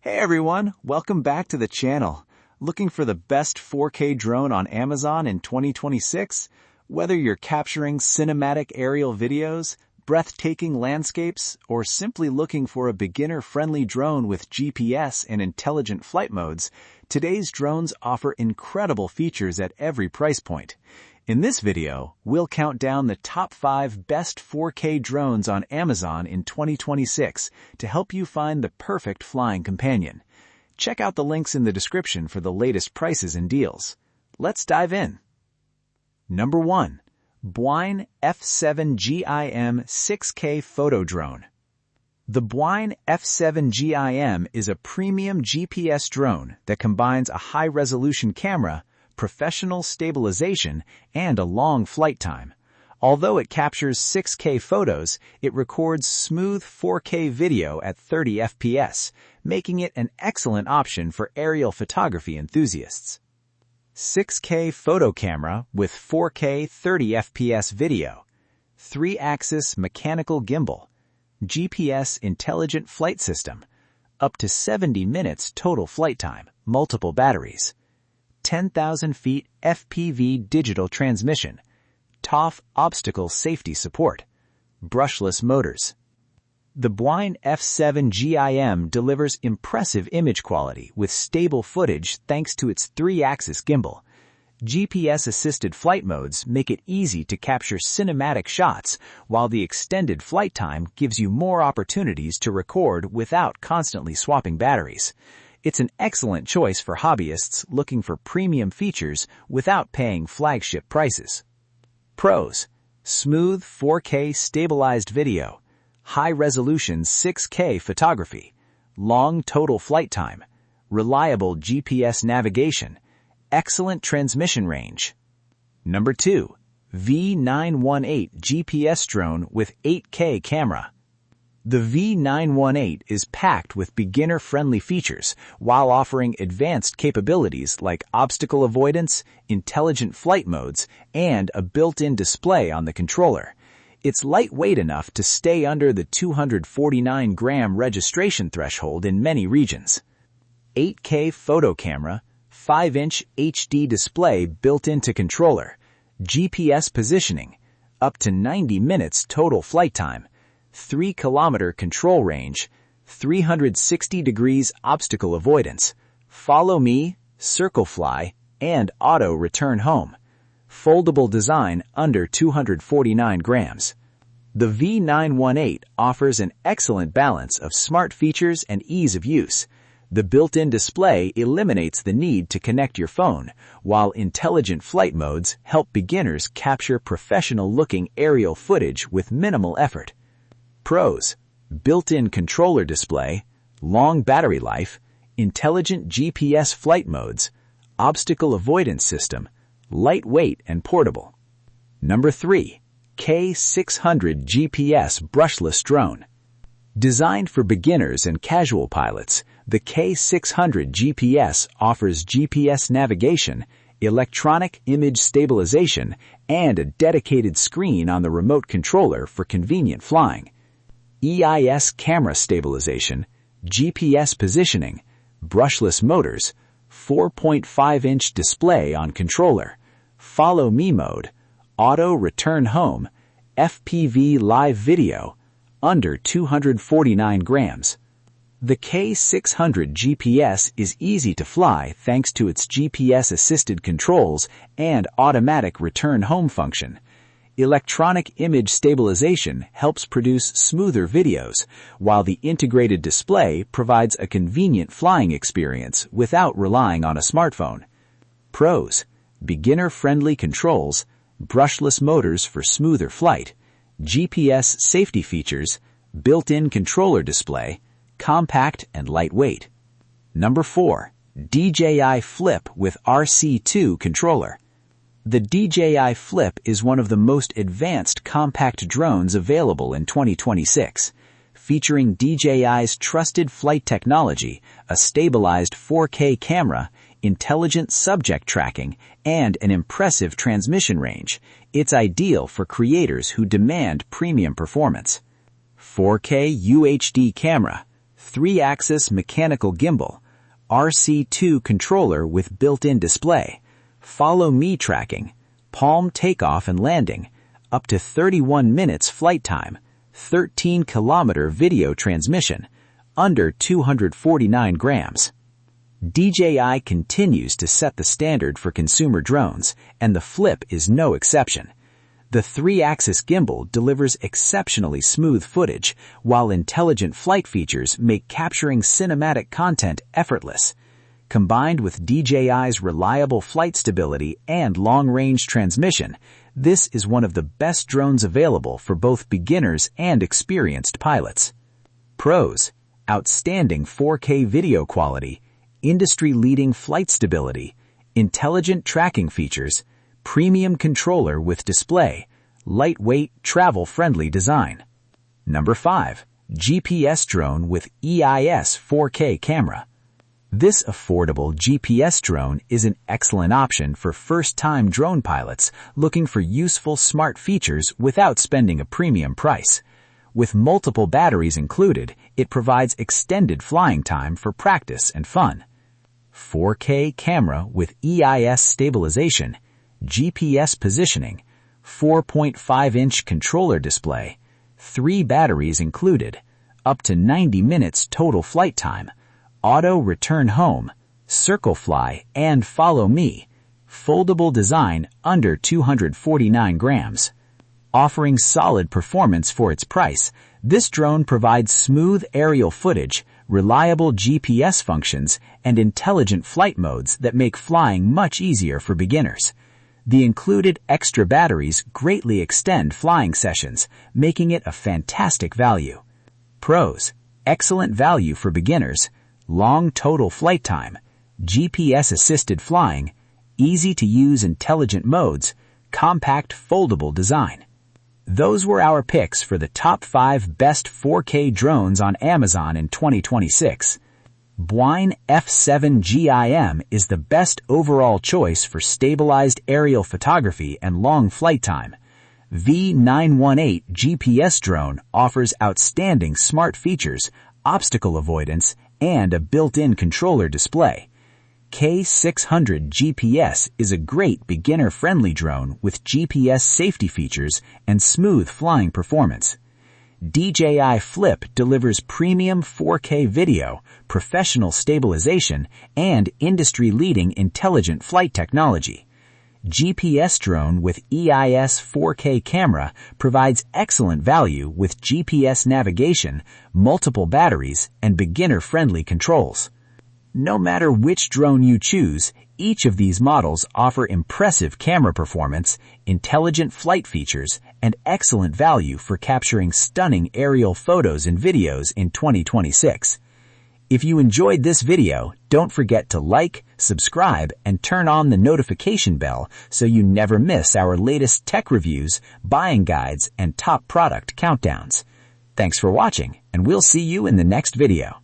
Hey everyone, welcome back to the channel. Looking for the best 4K drone on Amazon in 2026? Whether you're capturing cinematic aerial videos, breathtaking landscapes, or simply looking for a beginner-friendly drone with GPS and intelligent flight modes, today's drones offer incredible features at every price point. In this video, we'll count down the top 5 best 4K drones on Amazon in 2026 to help you find the perfect flying companion. Check out the links in the description for the latest prices and deals. Let's dive in. Number 1. Bwine F7GIM 6K Photo Drone. The Bwine F7GIM is a premium GPS drone that combines a high-resolution camera, professional stabilization, and a long flight time. Although it captures 6K photos, it records smooth 4K video at 30 FPS, making it an excellent option for aerial photography enthusiasts. 6K photo camera with 4K 30 FPS video, 3-axis mechanical gimbal, GPS intelligent flight system, up to 70 minutes total flight time, multiple batteries, 10,000 feet FPV digital transmission, TOF obstacle safety support, brushless motors. The Bwine F7GIM delivers impressive image quality with stable footage thanks to its 3-axis gimbal. GPS-assisted flight modes make it easy to capture cinematic shots, while the extended flight time gives you more opportunities to record without constantly swapping batteries. It's an excellent choice for hobbyists looking for premium features without paying flagship prices. Pros: smooth 4K stabilized video, high-resolution 6K photography, long total flight time, reliable GPS navigation, excellent transmission range. Number 2. V918 GPS Drone with 8K camera. The V918 is packed with beginner-friendly features while offering advanced capabilities like obstacle avoidance, intelligent flight modes, and a built-in display on the controller. It's lightweight enough to stay under the 249-gram registration threshold in many regions. 8K photo camera, 5-inch HD display built into controller, GPS positioning, up to 90 minutes total flight time, 3-kilometer control range, 360 degrees obstacle avoidance, follow me, circle fly, and auto return home. Foldable design under 249 grams. The V918 offers an excellent balance of smart features and ease of use. The built-in display eliminates the need to connect your phone, while intelligent flight modes help beginners capture professional-looking aerial footage with minimal effort. Pros: built-in controller display, long battery life, intelligent GPS flight modes, obstacle avoidance system, lightweight and portable. Number 3. K600 GPS Brushless Drone. Designed for beginners and casual pilots, the K600 GPS offers GPS navigation, electronic image stabilization, and a dedicated screen on the remote controller for convenient flying. EIS camera stabilization, GPS positioning, brushless motors, 4.5-inch display on controller, follow me mode, auto return home, FPV live video, under 249 grams. The K600 GPS is easy to fly thanks to its GPS-assisted controls and automatic return home function. Electronic image stabilization helps produce smoother videos, while the integrated display provides a convenient flying experience without relying on a smartphone. Pros: beginner-friendly controls, brushless motors for smoother flight, GPS safety features, built-in controller display, compact and lightweight. Number 4. DJI Flip with RC2 controller. The DJI Flip is one of the most advanced compact drones available in 2026. Featuring DJI's trusted flight technology, a stabilized 4K camera, intelligent subject tracking, and an impressive transmission range, it's ideal for creators who demand premium performance. 4K UHD camera, 3-axis mechanical gimbal, RC2 controller with built-in display, follow me tracking, palm takeoff and landing, up to 31 minutes flight time, 13-kilometer video transmission, under 249 grams. DJI continues to set the standard for consumer drones, and the Flip is no exception. The 3-axis gimbal delivers exceptionally smooth footage, while intelligent flight features make capturing cinematic content effortless. Combined with DJI's reliable flight stability and long-range transmission, this is one of the best drones available for both beginners and experienced pilots. Pros: outstanding 4K video quality, industry-leading flight stability, intelligent tracking features, premium controller with display, lightweight, travel-friendly design. Number 5. GPS drone with EIS 4K camera. This affordable GPS drone is an excellent option for first-time drone pilots looking for useful smart features without spending a premium price. With multiple batteries included, it provides extended flying time for practice and fun. 4K camera with EIS stabilization, GPS positioning, 4.5-inch controller display, 3 batteries included, up to 90 minutes total flight time, auto return home, circle fly and follow me, foldable design under 249 grams. Offering solid performance for its price, this drone provides smooth aerial footage, reliable GPS functions, and intelligent flight modes that make flying much easier for beginners. The included extra batteries greatly extend flying sessions, making it a fantastic value. Pros: excellent value for beginners, long total flight time, GPS-assisted flying, easy-to-use intelligent modes, compact foldable design. Those were our picks for the top 5 best 4K drones on Amazon in 2026. Bwine F7 GIM is the best overall choice for stabilized aerial photography and long flight time. V918 GPS Drone offers outstanding smart features, obstacle avoidance, and a built-in controller display. K600 GPS is a great beginner-friendly drone with GPS safety features and smooth flying performance. DJI Flip delivers premium 4K video, professional stabilization, and industry-leading intelligent flight technology. GPS drone with EIS 4K camera provides excellent value with GPS navigation, multiple batteries, and beginner-friendly controls. No matter which drone you choose, each of these models offer impressive camera performance, intelligent flight features, and excellent value for capturing stunning aerial photos and videos in 2026. If you enjoyed this video, don't forget to like, subscribe, and turn on the notification bell so you never miss our latest tech reviews, buying guides, and top product countdowns. Thanks for watching, and we'll see you in the next video.